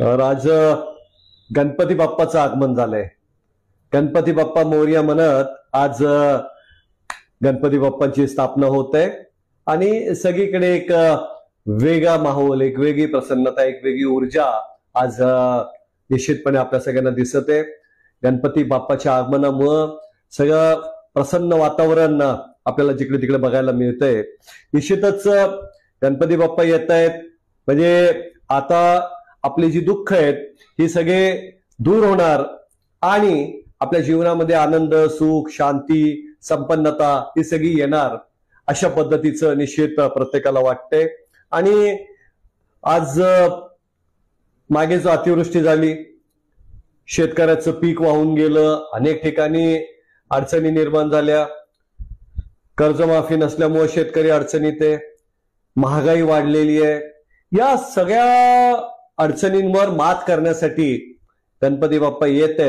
आज गणपती बाप्पाचं आगमन झालंय. गणपती बाप्पा मोरया म्हणत आज गणपती बाप्पांची स्थापना होत आहे आणि सगळीकडे एक वेगळा माहोल, एक वेगळी प्रसन्नता, एक वेगळी ऊर्जा आज निश्चितपणे आपल्या सगळ्यांना दिसत आहे. गणपती बाप्पाच्या आगमनामुळं सगळं प्रसन्न वातावरण आपल्याला जिकडे तिकडे बघायला मिळतंय. निश्चितच गणपती बाप्पा येत आहेत म्हणजे आता आपली जी दुःख आहेत ही सगळे दूर होणार आणि आपल्या जीवनामध्ये आनंद, सुख, शांती, संपन्नता ही सगळी येणार अशा पद्धतीचं निश्चित प्रत्येकाला वाटतंय. आणि आज मागे जो अतिवृष्टी झाली, शेतकऱ्याचं पीक वाहून गेलं, अनेक ठिकाणी अडचणी निर्माण झाल्या, कर्जमाफी नसल्यामुळे शेतकरी अडचणीत आहे, महागाई वाढलेली आहे. या सगळ्या अडचणींवर मात करण्यासाठी गणपती बाप्पा येत आहे.